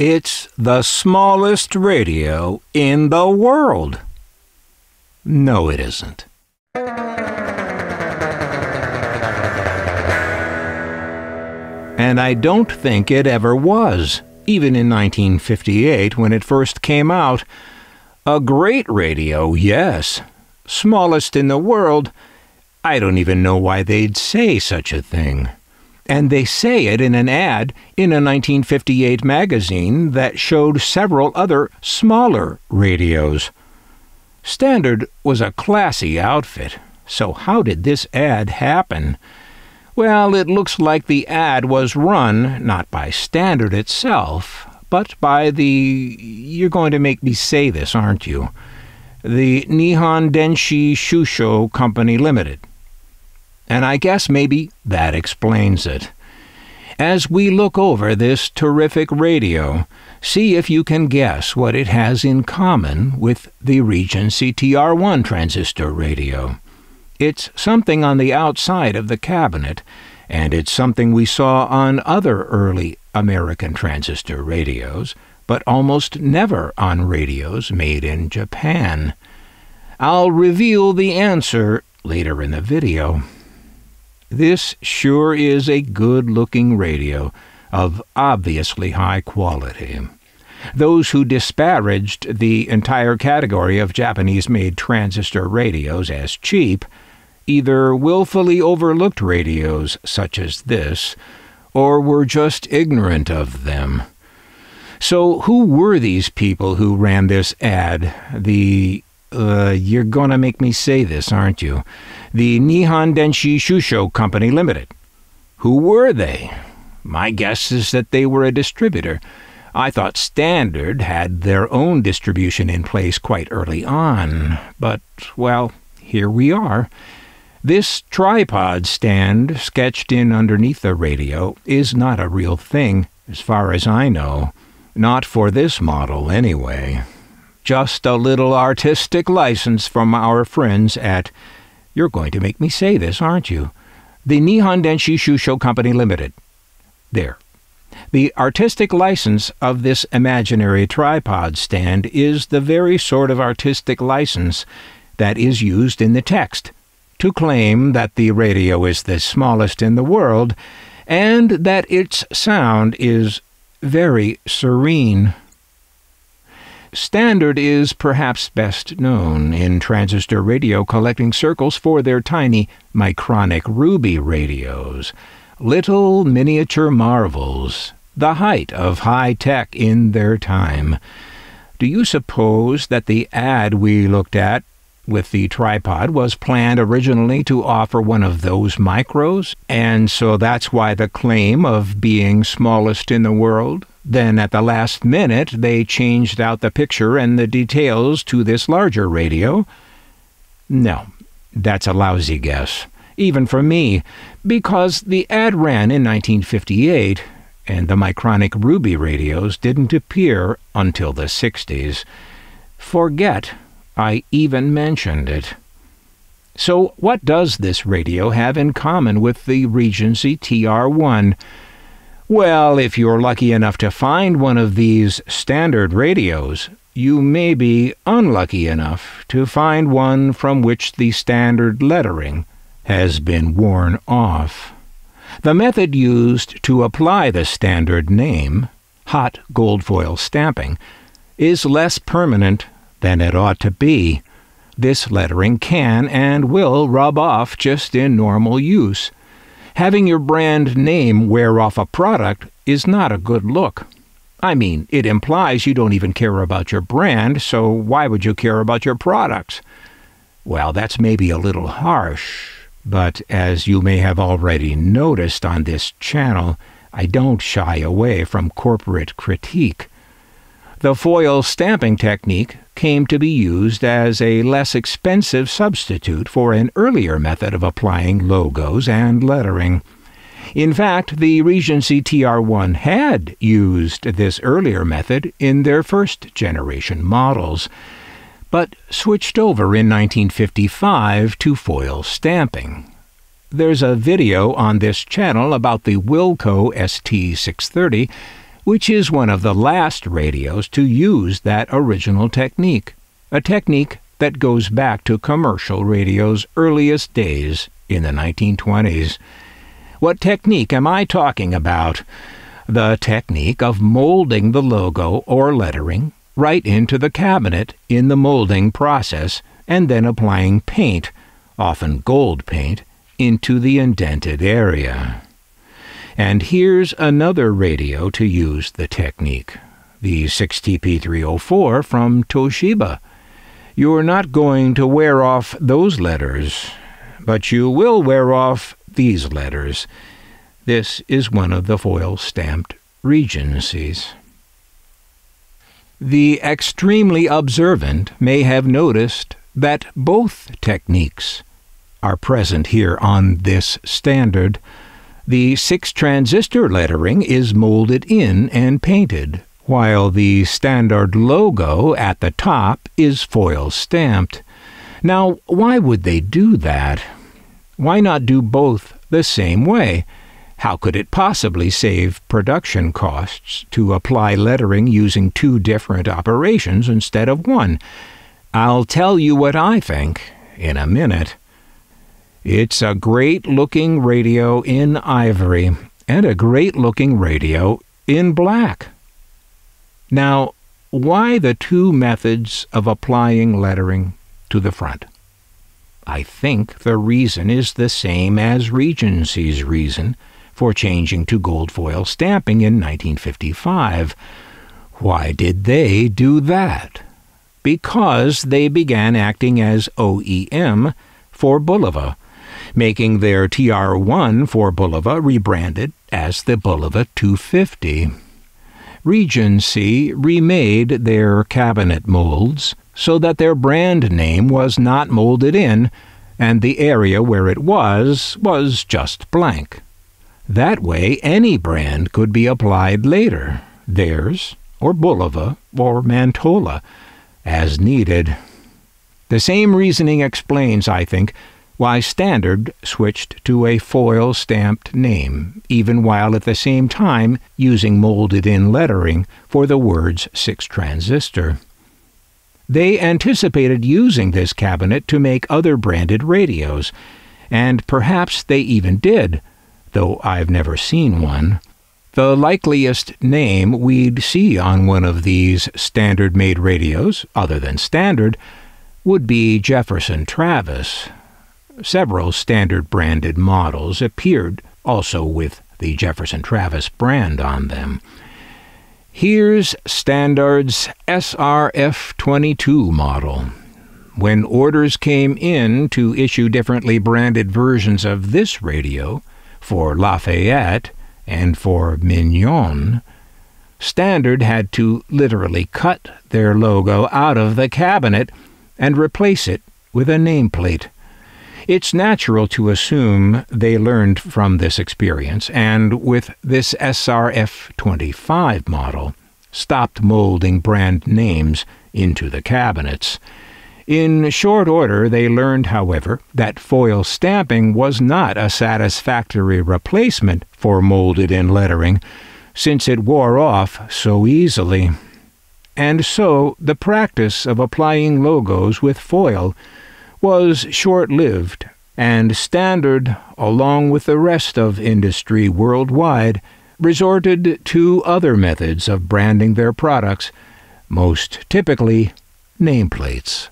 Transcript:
It's the smallest radio in the world. No, it isn't. And I don't think it ever was, even in 1958 when it first came out. A great radio, yes. Smallest in the world. I don't even know why they'd say such a thing. And they say it in an ad in a 1958 magazine that showed several other smaller radios. Standard was a classy outfit, so how did this ad happen? Well, it looks like the ad was run not by Standard itself, but by you're going to make me say this, aren't you? The Nihon Denshi Tsusho Co. Limited. And I guess maybe that explains it. As we look over this terrific radio, see if you can guess what it has in common with the Regency TR-1 transistor radio. It's something on the outside of the cabinet, and it's something we saw on other early American transistor radios, but almost never on radios made in Japan. I'll reveal the answer later in the video. This sure is a good-looking radio of obviously high quality. Those who disparaged the entire category of Japanese-made transistor radios as cheap either willfully overlooked radios such as this, or were just ignorant of them. So who were these people who ran this ad? You're gonna make me say this, aren't you? The Nihon Denshi Tsusho Co. Limited. Who were they? My guess is that they were a distributor. I thought Standard had their own distribution in place quite early on. But, well, here we are. This tripod stand sketched in underneath the radio is not a real thing, as far as I know. Not for this model, anyway. Just a little artistic license from our friends at, you're going to make me say this, aren't you? The Nihon Denshi Tsusho Co. Limited. There. The artistic license of this imaginary tripod stand is the very sort of artistic license that is used in the text to claim that the radio is the smallest in the world and that its sound is very serene. Standard is perhaps best known in transistor radio collecting circles for their tiny micronic ruby radios, little miniature marvels, the height of high-tech in their time. Do you suppose that the ad we looked at with the tripod was planned originally to offer one of those micros, and so that's why the claim of being smallest in the world? Then at the last minute they changed out the picture and the details to this larger radio? No, that's a lousy guess, even for me, because the ad ran in 1958, and the micronic ruby radios didn't appear until the 60s. Forget I even mentioned it. So what does this radio have in common with the Regency TR-1? Well, if you're lucky enough to find one of these standard radios, you may be unlucky enough to find one from which the standard lettering has been worn off. The method used to apply the standard name, hot gold foil stamping, is less permanent than it ought to be. This lettering can and will rub off just in normal use. Having your brand name wear off a product is not a good look. I mean, it implies you don't even care about your brand, so why would you care about your products? Well, that's maybe a little harsh, but as you may have already noticed on this channel, I don't shy away from corporate critique. The foil stamping technique came to be used as a less expensive substitute for an earlier method of applying logos and lettering. In fact, the Regency TR-1 had used this earlier method in their first-generation models, but switched over in 1955 to foil stamping. There's a video on this channel about the Wilco ST630, which is one of the last radios to use that original technique, a technique that goes back to commercial radio's earliest days in the 1920s. What technique am I talking about? The technique of molding the logo or lettering right into the cabinet in the molding process and then applying paint, often gold paint, into the indented area. And here's another radio to use the technique, the 6TP304 from Toshiba. You're not going to wear off those letters, but you will wear off these letters. This is one of the foil-stamped Regencies. The extremely observant may have noticed that both techniques are present here on this standard. The 6-transistor lettering is molded in and painted, while the standard logo at the top is foil-stamped. Now, why would they do that? Why not do both the same way? How could it possibly save production costs to apply lettering using two different operations instead of one? I'll tell you what I think in a minute. It's a great-looking radio in ivory and a great-looking radio in black. Now, why the two methods of applying lettering to the front? I think the reason is the same as Regency's reason for changing to gold foil stamping in 1955. Why did they do that? Because they began acting as OEM for Bulova, making their TR-1 for Bulova rebranded as the Bulova 250. Regency remade their cabinet molds so that their brand name was not molded in, and the area where it was just blank. That way, any brand could be applied later, theirs, or Bulova, or Mantola, as needed. The same reasoning explains, I think, why Standard switched to a foil-stamped name, even while at the same time using molded-in lettering for the words 6-transistor. They anticipated using this cabinet to make other branded radios, and perhaps they even did, though I've never seen one. The likeliest name we'd see on one of these Standard-made radios, other than Standard, would be Jefferson Travis. Several Standard-branded models appeared also with the Jefferson Travis brand on them. Here's Standard's SR-F25 model. When orders came in to issue differently branded versions of this radio, for Lafayette and for Mignon, Standard had to literally cut their logo out of the cabinet and replace it with a nameplate. It's natural to assume they learned from this experience and, with this SR-F25 model, stopped molding brand names into the cabinets. In short order, they learned, however, that foil stamping was not a satisfactory replacement for molded-in lettering, since it wore off so easily. And so the practice of applying logos with foil was short-lived, and Standard, along with the rest of industry worldwide, resorted to other methods of branding their products, most typically nameplates.